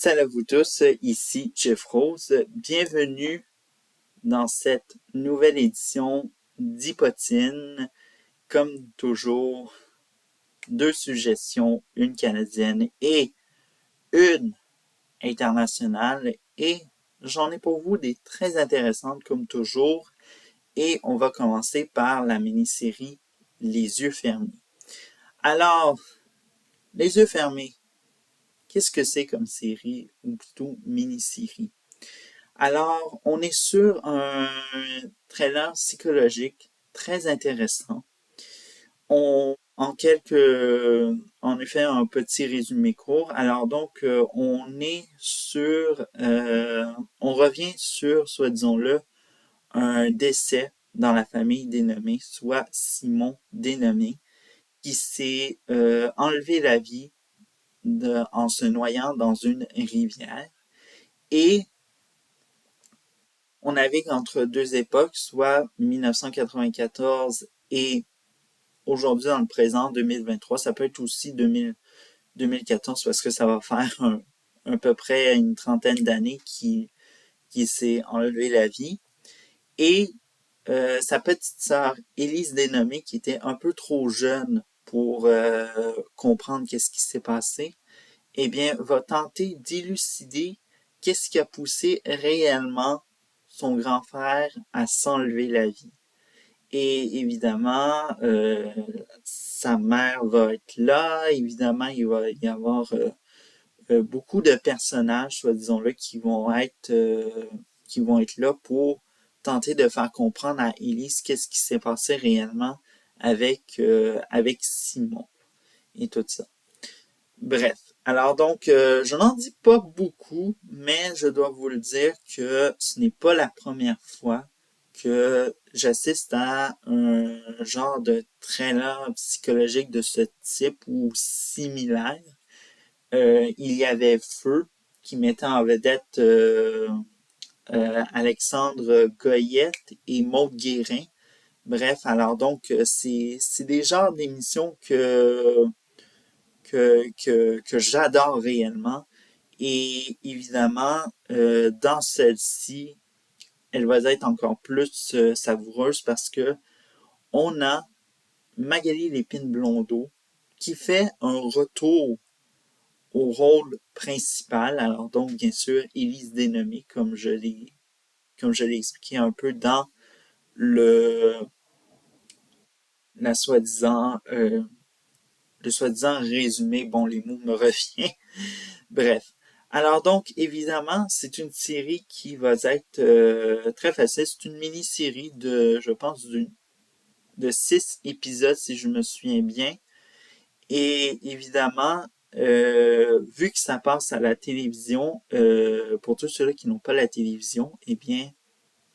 Salut à vous tous, ici Jeff Rose. Bienvenue dans cette nouvelle édition d'Hypotine. Comme toujours, deux suggestions, une canadienne et une internationale. Et j'en ai pour vous des très intéressantes comme toujours. Et on va commencer par la mini-série Les yeux fermés. Alors, Les yeux fermés, qu'est-ce que c'est comme série ou plutôt mini-série? Alors, on est sur un trailer psychologique très intéressant. En effet, un petit résumé court. Alors donc, on revient sur, soit disons-le, un décès dans la famille Dénommé, soit Simon Dénommé, qui s'est enlevé la vie en se noyant dans une rivière. Et on navigue entre deux époques, soit 1994 et aujourd'hui dans le présent 2023. Ça peut être aussi 2014 parce que ça va faire à peu près une trentaine d'années qui s'est enlevé la vie. Et sa petite sœur, Élise Dénommé, qui était un peu trop jeune pour comprendre qu'est-ce qui s'est passé, eh bien, va tenter d'élucider qu'est-ce qui a poussé réellement son grand frère à s'enlever la vie. Et évidemment, sa mère va être là. Évidemment, il va y avoir beaucoup de personnages, soit disons-le, qui vont être là pour tenter de faire comprendre à Elise qu'est-ce qui s'est passé réellement avec Simon et tout ça. Bref, alors donc, je n'en dis pas beaucoup, mais je dois vous le dire que ce n'est pas la première fois que j'assiste à un genre de trailer psychologique de ce type ou similaire. Il y avait Feu, qui mettait en vedette Alexandre Goyette et Maude Guérin. Bref, alors donc, c'est des genres d'émissions que j'adore réellement. Et évidemment, dans celle-ci, elle va être encore plus savoureuse parce que on a Magali Lépine-Blondeau qui fait un retour au rôle principal. Alors donc, bien sûr, Élise Dénommé, comme je l'ai expliqué un peu dans le la soi-disant le soi-disant résumé. Bon, les mots me reviennent. Bref. Alors donc, évidemment, c'est une série qui va être très facile. C'est une mini-série je pense, de 6 épisodes, si je me souviens bien. Et évidemment, vu que ça passe à la télévision, pour tous ceux-là qui n'ont pas la télévision, eh bien,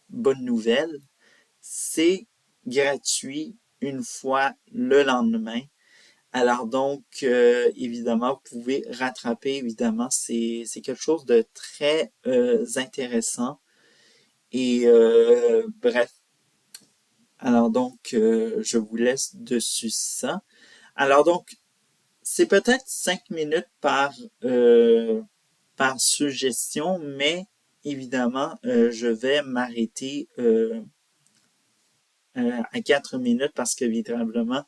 bonne nouvelle, c'est gratuit une fois le lendemain. Alors donc, évidemment, vous pouvez rattraper, évidemment, c'est quelque chose de très intéressant. Et bref, alors donc, je vous laisse dessus ça. Alors donc, c'est peut-être 5 minutes par suggestion, mais évidemment, je vais m'arrêter à 4 minutes parce que véritablement,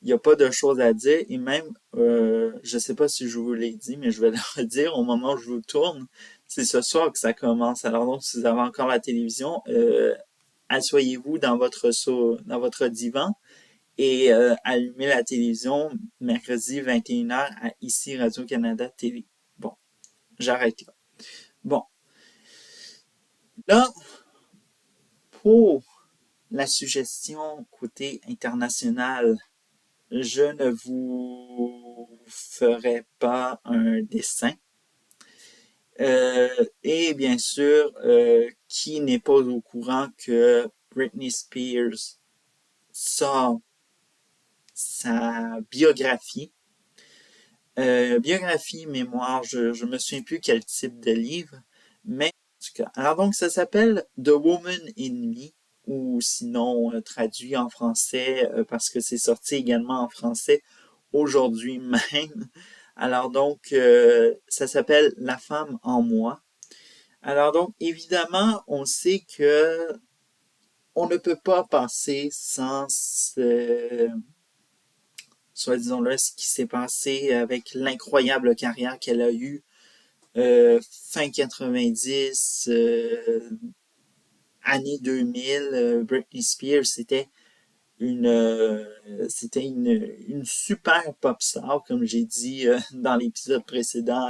il n'y a pas de choses à dire et même, je sais pas si je vous l'ai dit, mais je vais le redire au moment où je vous tourne, c'est ce soir que ça commence. Alors donc, si vous avez encore la télévision, asseyez-vous dans votre divan et allumez la télévision mercredi 21h à ici Radio-Canada Télé. Bon, j'arrête là. Bon, là, pour la suggestion côté international, je ne vous ferai pas un dessin. Et bien sûr, qui n'est pas au courant que Britney Spears sort sa biographie. Biographie, mémoire, je me souviens plus quel type de livre, mais en tout cas. Alors donc, ça s'appelle The Woman in Me, ou sinon traduit en français, parce que c'est sorti également en français aujourd'hui même. Alors donc, ça s'appelle La femme en moi. Alors donc, évidemment, on sait que on ne peut pas passer sans soit disons-le, ce qui s'est passé avec l'incroyable carrière qu'elle a eue fin 90, année 2000, Britney Spears, une euh, c'était une super pop star, comme j'ai dit dans l'épisode précédent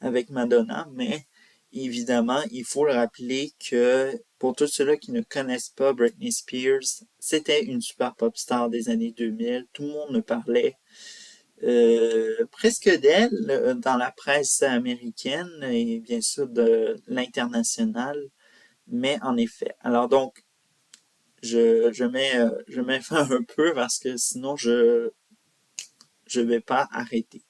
avec Madonna, mais évidemment, il faut le rappeler que pour tous ceux-là qui ne connaissent pas Britney Spears, c'était une super pop star des années 2000. Tout le monde ne parlait presque d'elle dans la presse américaine et bien sûr de l'international. Mais en effet, alors donc, je mets fin un peu parce que sinon je vais pas arrêter.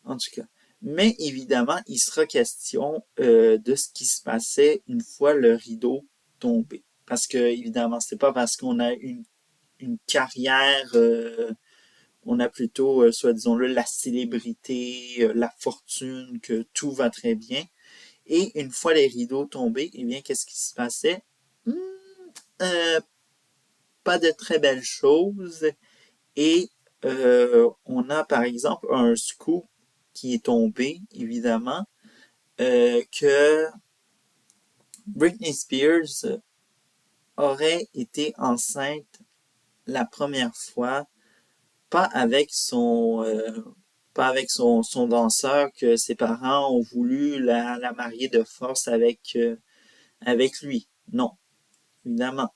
En tout cas. Mais évidemment, il sera question de ce qui se passait une fois le rideau tombé. Parce que, évidemment, c'est pas parce qu'on a une carrière, on a plutôt, soit disons-le, la célébrité, la fortune, que tout va très bien. Et une fois les rideaux tombés, eh bien, qu'est-ce qui se passait? Hmm, euh, pas de très belles choses. Et on a par exemple un scoop qui est tombé, évidemment, que Britney Spears aurait été enceinte la première fois, pas avec pas avec son danseur, que ses parents ont voulu la marier de force avec lui. Non, évidemment.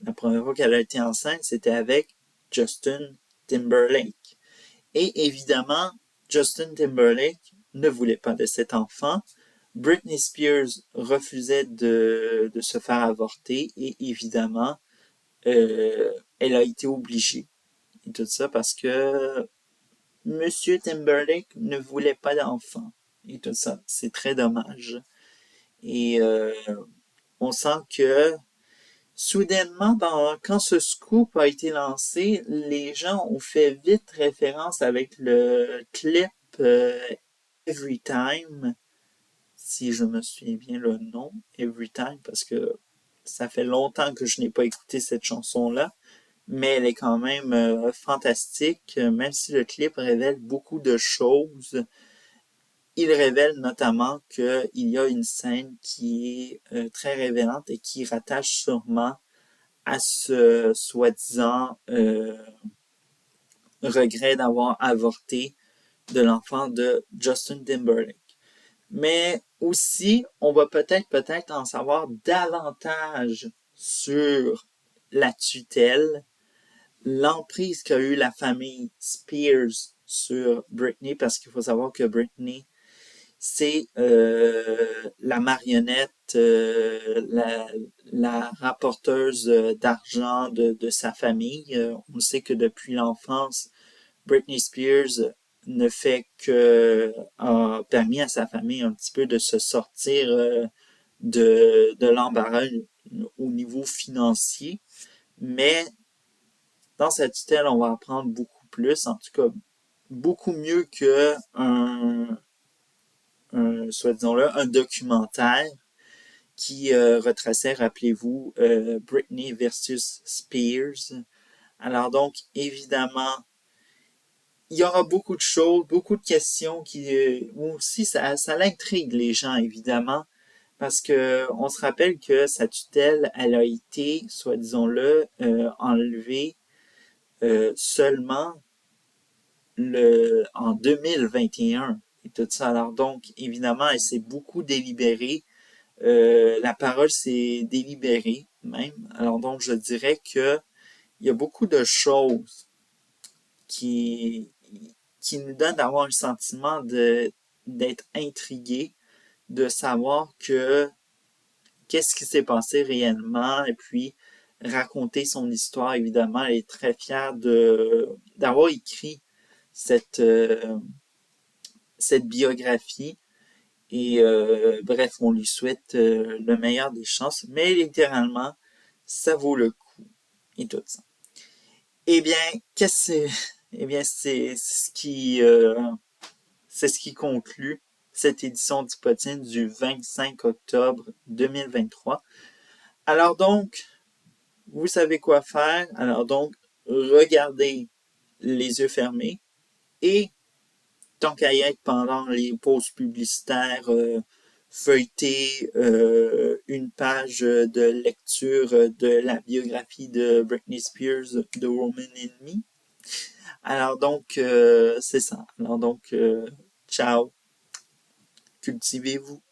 La première fois qu'elle a été enceinte, c'était avec Justin Timberlake. Et évidemment, Justin Timberlake ne voulait pas de cet enfant. Britney Spears refusait de se faire avorter et évidemment, elle a été obligée. Et tout ça parce que Monsieur Timberlake ne voulait pas d'enfant. Et tout ça, c'est très dommage. Et on sent que soudainement, quand ce scoop a été lancé, les gens ont fait vite référence avec le clip euh, Every Time, si je me souviens bien le nom, Every Time, parce que ça fait longtemps que je n'ai pas écouté cette chanson-là, mais elle est quand même fantastique, même si le clip révèle beaucoup de choses. Il révèle notamment qu'il y a une scène qui est très révélante et qui rattache sûrement à ce soi-disant regret d'avoir avorté de l'enfant de Justin Timberlake. Mais aussi, on va peut-être en savoir davantage sur la tutelle, l'emprise qu'a eu la famille Spears sur Britney, parce qu'il faut savoir que Britney, c'est la marionnette, la rapporteuse d'argent de sa famille. On sait que depuis l'enfance, Britney Spears ne fait que a permis à sa famille un petit peu de se sortir de l'embarras au niveau financier. Mais dans cette tutelle, on va apprendre beaucoup plus, en tout cas beaucoup mieux que soit disons-le, un documentaire qui retraçait, rappelez-vous, Britney versus Spears. Alors donc, évidemment, il y aura beaucoup de choses, beaucoup de questions qui aussi ça l'intrigue les gens évidemment parce que on se rappelle que sa tutelle elle a été soit disons-le enlevée seulement le en 2021 et tout ça. Alors donc évidemment elle s'est beaucoup délibérée. La parole s'est délibérée même. Alors donc je dirais que il y a beaucoup de choses qui qui nous donne d'avoir un sentiment d'être intrigué, de savoir que qu'est-ce qui s'est passé réellement et puis raconter son histoire. Évidemment, elle est très fière d'avoir écrit cette cette biographie et bref, on lui souhaite le meilleur des chances, mais littéralement, ça vaut le coup et tout ça. Eh bien, qu'est-ce que Eh bien, c'est ce qui conclut cette édition d'Hypotine du 25 octobre 2023. Alors donc, vous savez quoi faire. Alors donc, regardez les yeux fermés et tant qu'à y être pendant les pauses publicitaires, feuilleter une page de lecture de la biographie de Britney Spears, The Woman in Me. Alors donc, c'est ça. Alors donc, ciao, cultivez-vous.